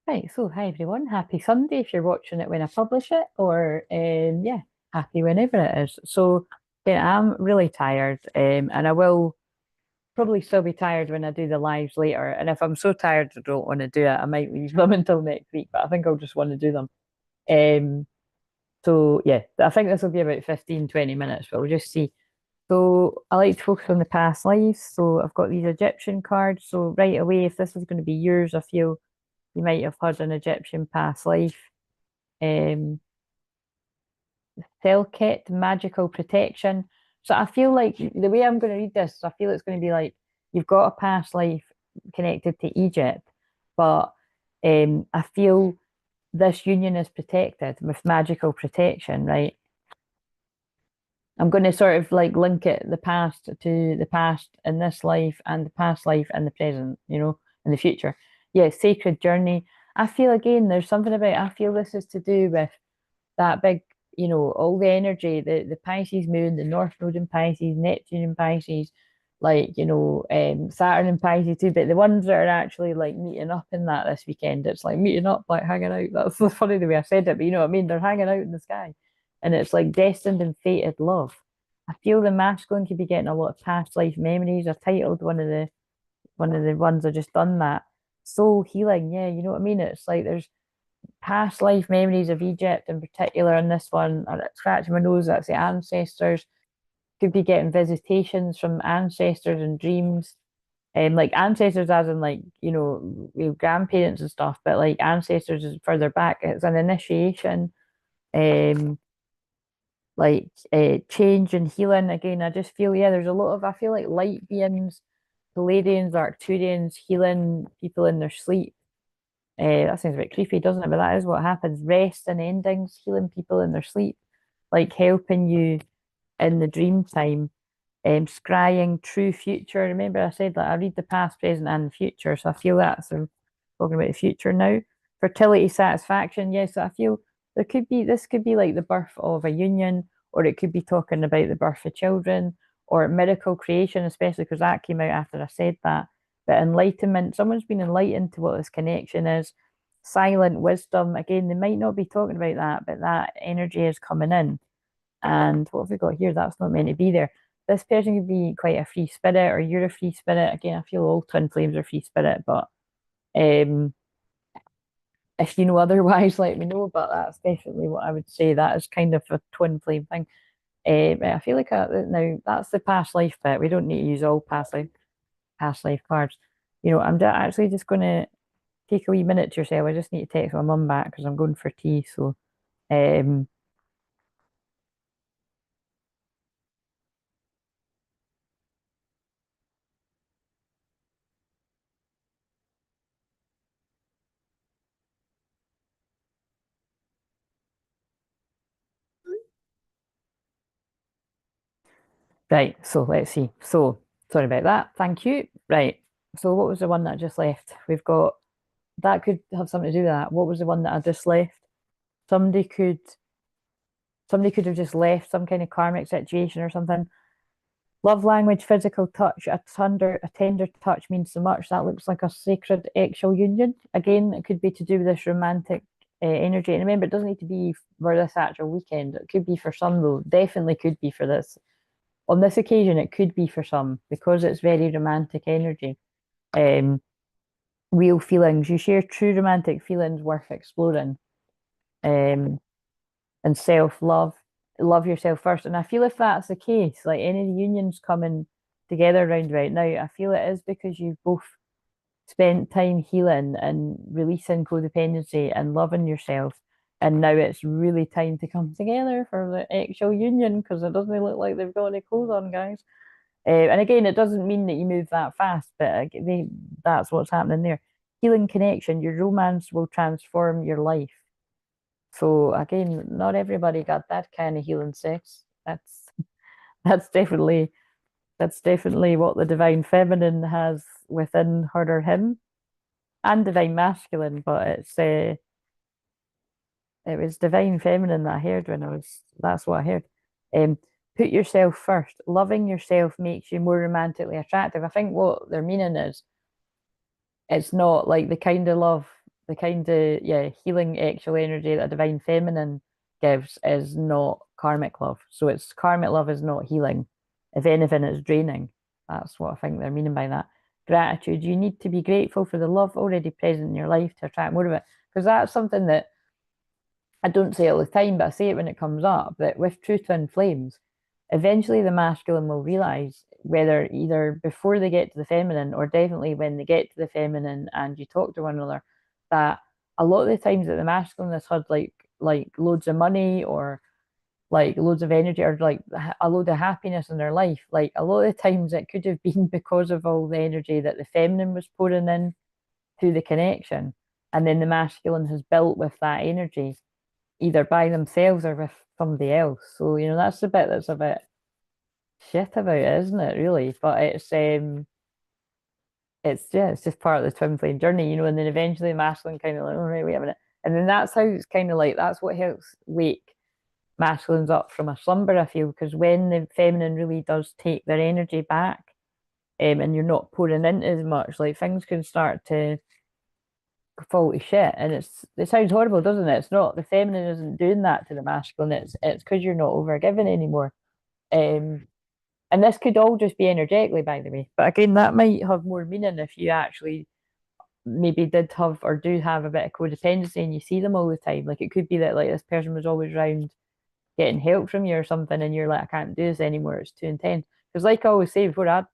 Right, so hi everyone. Happy Sunday if you're watching it when I publish it, or yeah, happy whenever it is. So yeah, I'm really tired, and I will probably still be tired when I do the lives later. And if I'm so tired I don't want to do it, I might leave them until next week, but I think I'll just want to do them. Um, so yeah, I think this will be about 15, 20 minutes, but we'll just see. So I like to focus on the past lives. So I've got these Egyptian cards. So right away, if this is going to be yours, I feel you might have had an Egyptian past life. Um, Selket, magical protection. So I feel like the way I'm going to read this, I feel it's going to be like you've got a past life connected to Egypt, but I feel this union is protected with magical protection, right? I'm going to sort of like link it the past to the past in this life and the past life and the present, in the future. Yeah, sacred journey. I feel again, there's something about I feel this is to do with that big, all the energy, the Pisces moon, the North Node in Pisces, Neptune in Pisces, like, Saturn in Pisces too, but the ones that are actually like meeting up in that this weekend, it's like meeting up, like hanging out. That's so funny the way I said it, but you know what I mean? They're hanging out in the sky. And it's like destined and fated love. I feel the masculine could be getting a lot of past life memories. I titled one of the ones I just done that. Soul healing, yeah, you know what I mean? It's like there's past life memories of Egypt in particular in this one. I'm scratching my nose, that's the ancestors. Could be getting visitations from ancestors and dreams. Like ancestors as in like, grandparents and stuff, but like ancestors is further back. It's an initiation, um, like change and healing. Again, I just feel, yeah, there's a lot of I feel like light beings, Palladians, Arcturians healing people in their sleep. That sounds a bit creepy, doesn't it? But that is what happens. Rest and endings, healing people in their sleep, like helping you in the dream time. Scrying true future. Remember, I said that I read the past, present, and the future. So I feel that's talking about the future now. Fertility, satisfaction. Yes, so I feel this could be like the birth of a union, or it could be talking about the birth of children, or miracle creation, especially because that came out after I said that. But enlightenment, someone's been enlightened to what this connection is. Silent wisdom. Again, they might not be talking about that, but that energy is coming in. And what have we got here? That's not meant to be there. This person could be quite a free spirit, or you're a free spirit. Again, I feel all twin flames are free spirit, but um, if you know otherwise, let me know. But that's definitely what I would say. That is kind of a twin flame thing. I feel like now that's the past life bit. We don't need to use all past life cards. I'm actually just going to take a wee minute to yourself. I just need to text my mum back because I'm going for tea. So, um, right. So let's see. So sorry about that. Thank you. Right. So what was the one that I just left? We've got that could have something to do with that. What was the one that I just left? Somebody could somebody could have just left some kind of karmic situation or something. Love language, physical touch, a tender touch means so much. That looks like a sacred actual union. Again, it could be to do with this romantic energy. And remember, it doesn't need to be for this actual weekend. It could be for some, though. Definitely could be for this. On this occasion, it could be for some because it's very romantic energy. Um, Real feelings. You share true romantic feelings worth exploring. Um, and self-love. Love yourself first. And I feel if that's the case, like any unions coming together around right now, I feel it is because you've both spent time healing and releasing codependency and loving yourself. And now it's really time to come together for the actual union because it doesn't look like they've got any clothes on, guys. And again, it doesn't mean that you move that fast, but that's what's happening there. Healing connection, your romance will transform your life. So again, not everybody got that kind of healing sex. That's definitely that's definitely what the divine feminine has within her or him, and divine masculine. But it was divine feminine that I heard when I was. That's what I heard. Um, Put yourself first. Loving yourself makes you more romantically attractive. I think what they're meaning is it's not like the kind of love the kind of healing actual energy that a divine feminine gives is not karmic love. So it's karmic love is not healing. If anything, it's draining. That's what I think they're meaning by that. Gratitude. You need to be grateful for the love already present in your life to attract more of it. Because that's something that I don't say all the time, but I say it when it comes up, that with true twin flames, eventually the masculine will realize whether either before they get to the feminine or definitely when they get to the feminine and you talk to one another, that a lot of the times that the masculine has had like loads of money or like loads of energy or like a load of happiness in their life, like a lot of the times it could have been because of all the energy that the feminine was pouring in to the connection. And then the masculine has built with that energy, either by themselves or with somebody else. So, that's the bit that's a bit shit about it, isn't it, really? But it's just part of the twin flame journey, and then eventually the masculine kind of like, all right, wait a minute. And then that's how it's kind of like that's what helps wake masculines up from a slumber, I feel, because when the feminine really does take their energy back, and you're not pouring into as much, like things can start to fall to shit. And it sounds horrible, doesn't it? It's not the feminine isn't doing that to the masculine. It's because you're not overgiving anymore. Um, and this could all just be energetically, by the way. But again, that might have more meaning if you actually maybe did have or do have a bit of codependency and you see them all the time. Like it could be that like this person was always around getting help from you or something, and you're like, I can't do this anymore. It's too intense. Because like I always say before,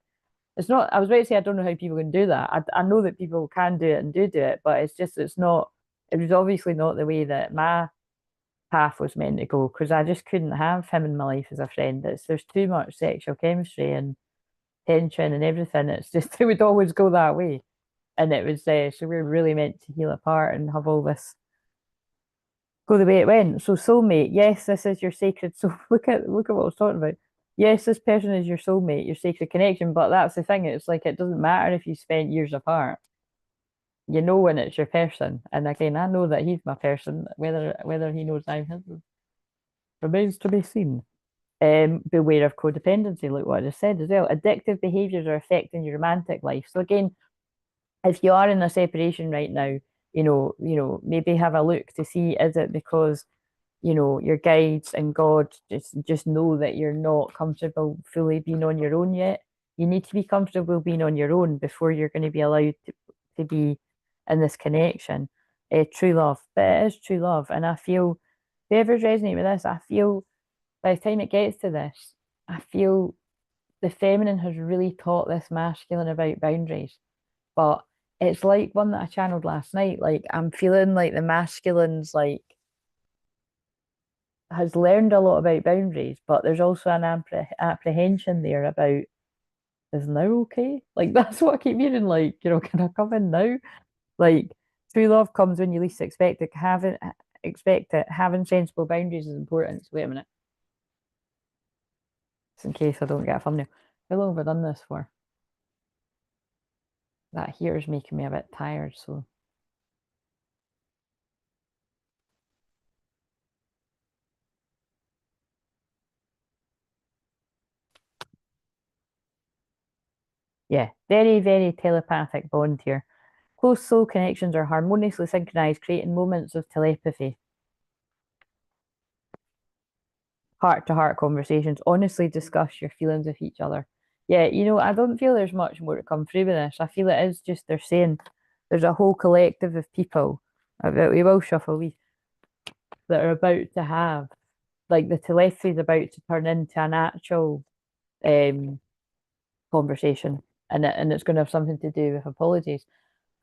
it's not. I was about to say I don't know how people can do that. I know that people can do it and do it, but it's not. It was obviously not the way that my path was meant to go because I just couldn't have him in my life as a friend. There's too much sexual chemistry and tension and everything. It's just it would always go that way, and it was so we are really meant to heal apart and have all this go the way it went. So soulmate, yes, this is your sacred soul. Look at what I was talking about. Yes, this person is your soulmate, your sacred connection, but that's the thing. It's like it doesn't matter if you spent years apart. You know when it's your person. And again, I know that he's my person. Whether he knows I'm his remains to be seen. Beware of codependency, like what I just said as well. Addictive behaviors are affecting your romantic life. So again, if you are in a separation right now, maybe have a look to see is it because your guides and God just know that you're not comfortable fully being on your own yet. You need to be comfortable being on your own before you're going to be allowed to be in this connection. True love, but it is true love, and I feel whoever's resonating with this, I feel by the time it gets to this, I feel the feminine has really taught this masculine about boundaries, but it's like one that I channeled last night. Like I'm feeling like the masculine's like has learned a lot about boundaries, but there's also an apprehension there about is now okay? Like that's what I keep hearing. Like can I come in now? Like true love comes when you least expect it. Having sensible boundaries is important. So wait a minute, just in case I don't get a thumbnail. How long have I done this for? That here is making me a bit tired. So yeah, very very telepathic bond here. Close soul connections are harmoniously synchronized, creating moments of telepathy. Heart to heart conversations. Honestly discuss your feelings with each other. Yeah, I don't feel there's much more to come through with this. I feel it is just they're saying there's a whole collective of people we will shuffle we that are about to have like the telepathy is about to turn into an actual um conversation, and it's going to have something to do with apologies.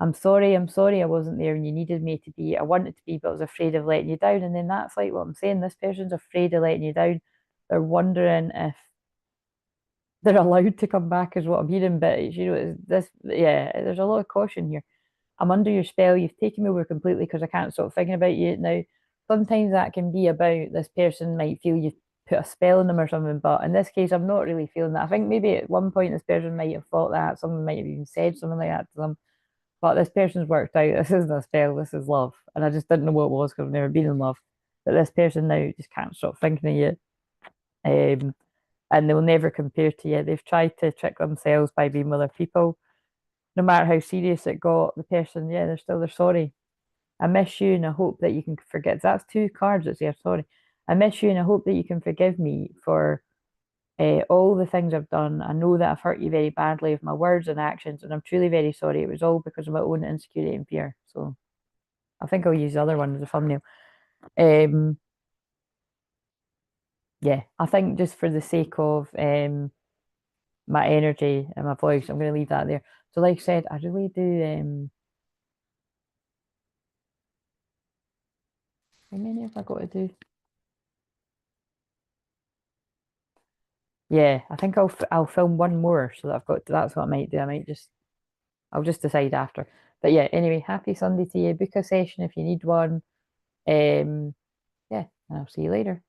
I'm sorry I wasn't there and you needed me to be. I wanted to be, but I was afraid of letting you down. And then that's like what I'm saying. This person's afraid of letting you down. They're wondering if they're allowed to come back, is what I'm hearing. But this, yeah, there's a lot of caution here. I'm under your spell. You've taken me over completely because I can't stop thinking about you. Now, sometimes that can be about this person might feel you've put a spell on them or something, but in this case, I'm not really feeling that. I think maybe at one point this person might have thought that, someone might have even said something like that to them. But this person's worked out. This isn't a spell. This is love. And I just didn't know what it was because I've never been in love. But this person now just can't stop thinking of you. And they'll never compare to you. They've tried to trick themselves by being with other people. No matter how serious it got, the person, yeah, they're sorry. I miss you and I hope that you can forget. That's two cards that's there, sorry. I miss you and I hope that you can forgive me for all the things I've done. I know that I've hurt you very badly with my words and actions, and I'm truly very sorry. It was all because of my own insecurity and fear. So I think I'll use the other one as a thumbnail. Um, yeah, I think just for the sake of my energy and my voice, I'm going to leave that there. So, like I said, I really do. How many have I got to do? Yeah, I think I'll film one more so that I've got. That's what I might do. I'll just decide after. But yeah, anyway, happy Sunday to you. Book a session if you need one. Yeah, and I'll see you later.